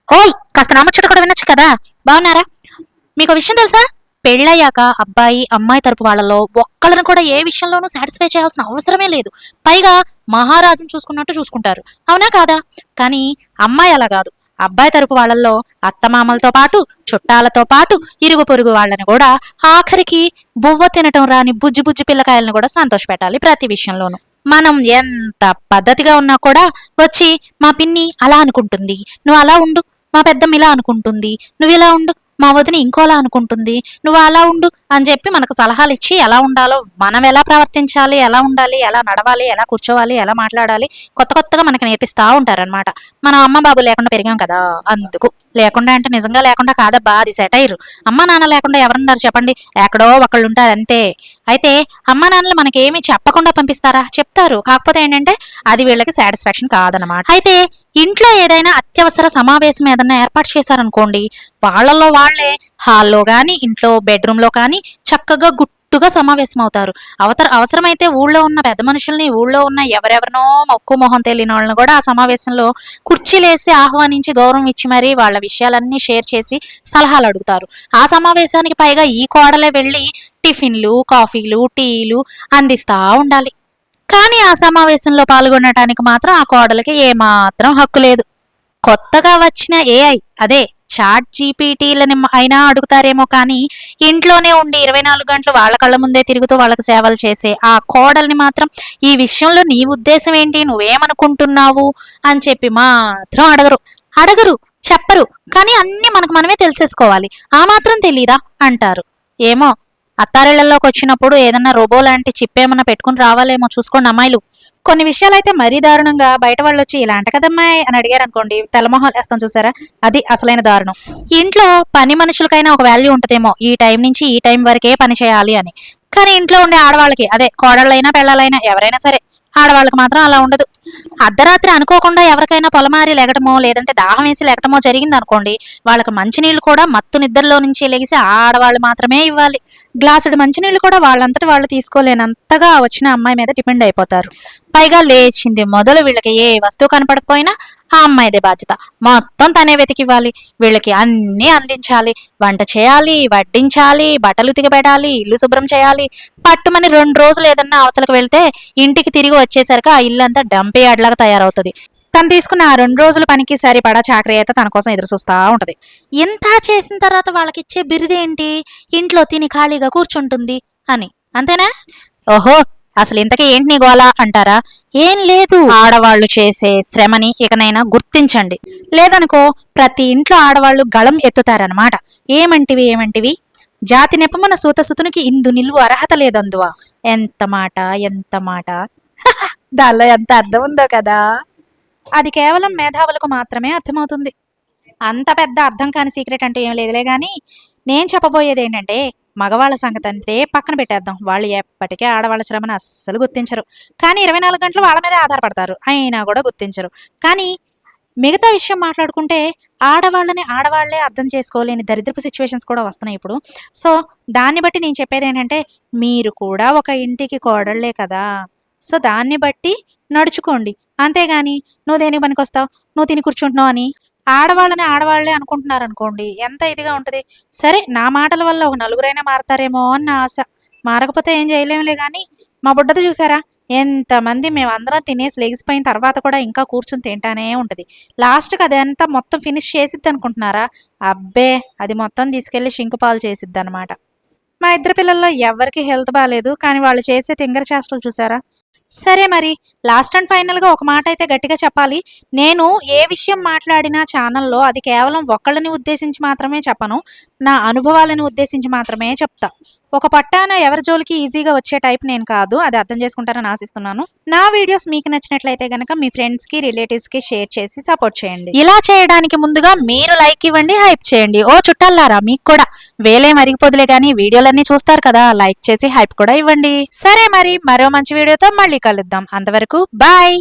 ఓయ్ కాస్త నామచ్చట కూడా వినొచ్చు కదా. బాగున్నారా? మీకు విషయం తెలుసా? పెళ్ళయ్యాక అబ్బాయి అమ్మాయి తరపు వాళ్ళలో ఒక్కళ్ళని కూడా ఏ విషయంలోనూ సాటిస్ఫై చేయాల్సిన అవసరమే లేదు. పైగా మహారాజును చూసుకున్నట్టు చూసుకుంటారు. అవునా కాదా? కానీ అమ్మాయి అలా కాదు. అబ్బాయి తరపు వాళ్ళల్లో అత్తమామలతో పాటు చుట్టాలతో పాటు ఇరుగు పొరుగు వాళ్ళని కూడా ఆఖరికి బువ్వ తినటం రాని బుజ్జి బుజ్జి పిల్లకాయలను కూడా సంతోషపెట్టాలి ప్రతి విషయంలోనూ. మనం ఎంత పద్ధతిగా ఉన్నా కూడా వచ్చి మా పిన్ని అలా అనుకుంటుంది, నువ్వు అలా ఉండు, మా పెద్దమ్మ ఇలా అనుకుంటుంది, నువ్వు ఇలా ఉండు, మా వదిన ఇంకోలా అనుకుంటుంది, నువ్వు అలా ఉండు అని చెప్పి మనకు సలహాలు ఇచ్చి ఎలా ఉండాలో, మనం ఎలా ప్రవర్తించాలి, ఎలా ఉండాలి, ఎలా నడవాలి, ఎలా కూర్చోవాలి, ఎలా మాట్లాడాలి, కొత్త కొత్తగా మనకి నేర్పిస్తా ఉంటారనమాట. మనం అమ్మ బాబు లేకుండా పెరిగాం కదా, అందుకు. లేకుండా అంటే నిజంగా లేకుండా కాదబ్బా, అది సెటైర్. అమ్మ నాన్న లేకుండా ఎవరున్నారు చెప్పండి? ఎక్కడో ఒకళ్ళు ఉంటారు అంతే. అయితే అమ్మ నాన్నలు మనకి ఏమీ చెప్పకుండా పంపిస్తారా? చెప్తారు. కాకపోతే ఏంటంటే అది వీళ్ళకి సాటిస్ఫాక్షన్ కాదనమాట. అయితే ఇంట్లో ఏదైనా అత్యవసర సమావేశం ఏదైనా ఏర్పాటు చేశారనుకోండి, వాళ్ళలో వాళ్లే హాల్లో గాని ఇంట్లో బెడ్రూమ్ లో కానీ చక్కగా గుట్టుగా సమావేశం అవుతారు. అవసరమైతే ఊళ్ళో ఉన్న పెద్ద మనుషుల్ని, ఊళ్ళో ఉన్న ఎవరెవరినో మొక్కు మొహం తెలియని వాళ్ళని కూడా ఆ సమావేశంలో కుర్చీలేసి ఆహ్వానించి గౌరవం ఇచ్చి మరీ వాళ్ళ విషయాలన్నీ షేర్ చేసి సలహాలు అడుగుతారు. ఆ సమావేశానికి పైగా ఈ కోడలే వెళ్ళి టిఫిన్లు, కాఫీలు, టీలు అందిస్తా ఉండాలి. కానీ ఆ సమావేశంలో పాల్గొనటానికి మాత్రం ఆ కోడలికి ఏమాత్రం హక్కు లేదు. కొత్తగా వచ్చిన ఏఐ, అదే చాట్ జీపీటీలని అయినా అడుగుతారేమో కానీ ఇంట్లోనే ఉండి 24 గంటలు వాళ్ళ కళ్ళ ముందే తిరుగుతూ వాళ్ళకి సేవలు చేసే ఆ కోడల్ని మాత్రం ఈ విషయంలో నీ ఉద్దేశం ఏంటి, నువ్వేమనుకుంటున్నావు అని చెప్పి మాత్రం అడగరు, చెప్పరు. కానీ అన్ని మనకు మనమే తెలిసేసుకోవాలి. ఆ మాత్రం తెలీదా అంటారు. ఏమో, అత్తారిళ్లలోకి వచ్చినప్పుడు ఏదన్నా రోబో లాంటి చిప్పేమన్నా పెట్టుకుని రావాలేమో చూసుకోండి అమ్మాయిలు. కొన్ని విషయాలైతే మరీ దారుణంగా బయట వాళ్ళు వచ్చి ఇలాంటి కదమ్మాయి అని అడిగారు అనుకోండి, తెల్లమొహం వేస్తాం చూసారా, అది అసలైన దారుణం. ఇంట్లో పని మనుషులకైనా ఒక వాల్యూ ఉంటదేమో, ఈ టైం నుంచి ఈ టైం వరకే పని చేయాలి అని. కానీ ఇంట్లో ఉండే ఆడవాళ్ళకి, అదే కోడళ్ళైనా పెళ్ళాలైనా ఎవరైనా సరే, ఆడవాళ్ళకి మాత్రం అలా ఉండదు. అర్ధరాత్రి అనుకోకుండా ఎవరికైనా పొలమారి లెగటమో లేదంటే దాహం వేసి లెగటమో జరిగింది అనుకోండి, వాళ్ళకి మంచినీళ్ళు కూడా మత్తు నిద్రలో నుంచి లెగిసి ఆడవాళ్ళు మాత్రమే ఇవ్వాలి. గ్లాసుడు మంచినీళ్ళు కూడా వాళ్ళంతటి వాళ్ళు తీసుకోలేనంతగా వచ్చిన అమ్మాయి మీద డిపెండ్ అయిపోతారు. పైగా లేచింది మొదలు వీళ్ళకి ఏ వస్తువు కనపడకపోయినా ఆ అమ్మాయిదే బాధ్యత. మొత్తం తనే వెతికివ్వాలి. వీళ్ళకి అన్నీ అందించాలి, వంట చేయాలి, వడ్డించాలి, బట్టలు ఉతికిపెట్టాలి, ఇల్లు శుభ్రం చేయాలి. పట్టుమని 2 రోజులు ఏదన్నా అవతలకు వెళ్తే ఇంటికి తిరిగి వచ్చేసరికి ఆ ఇల్లు అంతా డంపే యార్డ్లాగా తయారవుతుంది. తను తీసుకున్న ఆ 2 రోజుల పనికి సరిపడా చాకరీ అయితే తన కోసం ఎదురు చూస్తా ఉంటది. ఇంత చేసిన తర్వాత వాళ్ళకిచ్చే బిరుదేంటి? ఇంట్లో తిని ఖాళీగా కూర్చుంటుంది అని. అంతేనా? ఓహో, అసలు ఇంతకీ ఏంటి నీ గోల అంటారా? ఏం లేదు, ఆడవాళ్లు చేసే శ్రమని ఇకనైనా గుర్తించండి. లేదనుకో ప్రతి ఇంట్లో ఆడవాళ్లు గళం ఎత్తుతారనమాట. ఏమంటివి, జాతి నెపమున సూతసుతునికి ఇందు నిలువు అర్హత లేదందువా. ఎంత మాట, ఎంత మాట! దానిలో ఎంత అర్థం ఉందో కదా. అది కేవలం మేధావులకు మాత్రమే అర్థమవుతుంది. అంత పెద్ద అర్థం కాని సీక్రెట్ అంటూ ఏం లేదులే గాని, నేను చెప్పబోయేది ఏంటంటే, మగవాళ్ళ సంగతి అంతే పక్కన పెట్టేద్దాం. వాళ్ళు ఎప్పటికీ ఆడవాళ్ళ శ్రమను అస్సలు గుర్తించరు. కానీ 24 గంటలు వాళ్ళ మీదే ఆధారపడతారు, అయినా కూడా గుర్తించరు. కానీ మిగతా విషయం మాట్లాడుకుంటే ఆడవాళ్ళని ఆడవాళ్లే అర్థం చేసుకోలేని దరిద్రపు సిచ్యువేషన్స్ కూడా వస్తున్నాయి ఇప్పుడు. సో దాన్ని బట్టి నేను చెప్పేది ఏంటంటే, మీరు కూడా ఒక ఇంటికి కోడళ్లే కదా. సో దాన్ని బట్టి నడుచుకోండి. అంతేగాని నువ్వు దేనికి పనికొస్తావు, నువ్వు తిని కూర్చుంటున్నావు అని ఆడవాళ్ళని ఆడవాళ్లే అనుకుంటున్నారనుకోండి, ఎంత ఇదిగా ఉంటది. సరే, నా మాటల వల్ల ఒక నలుగురైనా మారతారేమో అని నా ఆశ. మారకపోతే ఏం చేయలేములే గాని, మా బుడ్డది చూసారా, ఎంతమంది మేమందరం తినేసి లెగిసిపోయిన తర్వాత కూడా ఇంకా కూర్చుని తింటానే ఉంటది. లాస్ట్కి అదంతా మొత్తం ఫినిష్ చేసిద్ది అనుకుంటున్నారా? అబ్బే, అది మొత్తం తీసుకెళ్లి షింకు పాలు చేసిద్ది అనమాట. మా ఇద్దరు పిల్లల్లో ఎవరికి హెల్త్ బాగాలేదు, కానీ వాళ్ళు చేసే తింగర చేష్టలు చూసారా. సరే మరి, లాస్ట్ అండ్ ఫైనల్గా ఒక మాట అయితే గట్టిగా చెప్పాలి. నేను ఏ విషయం మాట్లాడినా ఛానల్లో అది కేవలం ఒకళ్ళని ఉద్దేశించి మాత్రమే చెప్పను, నా అనుభవాలను ఉద్దేశించి మాత్రమే చెప్తా. ఒక పట్టాన ఎవరి జోలికి ఈజీగా వచ్చే టైప్ నేను కాదు, అది అర్థం చేసుకుంటారని ఆశిస్తున్నాను. నా వీడియోస్ మీకు నచ్చినట్లయితే కనుక మీ ఫ్రెండ్స్కి, రిలేటివ్స్కి షేర్ చేసి సపోర్ట్ చేయండి. ఇలా చేయడానికి ముందుగా మీరు లైక్ ఇవ్వండి, హైప్ చేయండి. ఓ చుట్టాలారా, మీకు కూడా వేలే మరిగిపోదులే కానీ వీడియోలన్నీ చూస్తారు కదా, లైక్ చేసి హైప్ కూడా ఇవ్వండి. సరే మరి, మరో మంచి వీడియోతో మళ్ళీ కలుద్దాం. అంతవరకు బాయ్.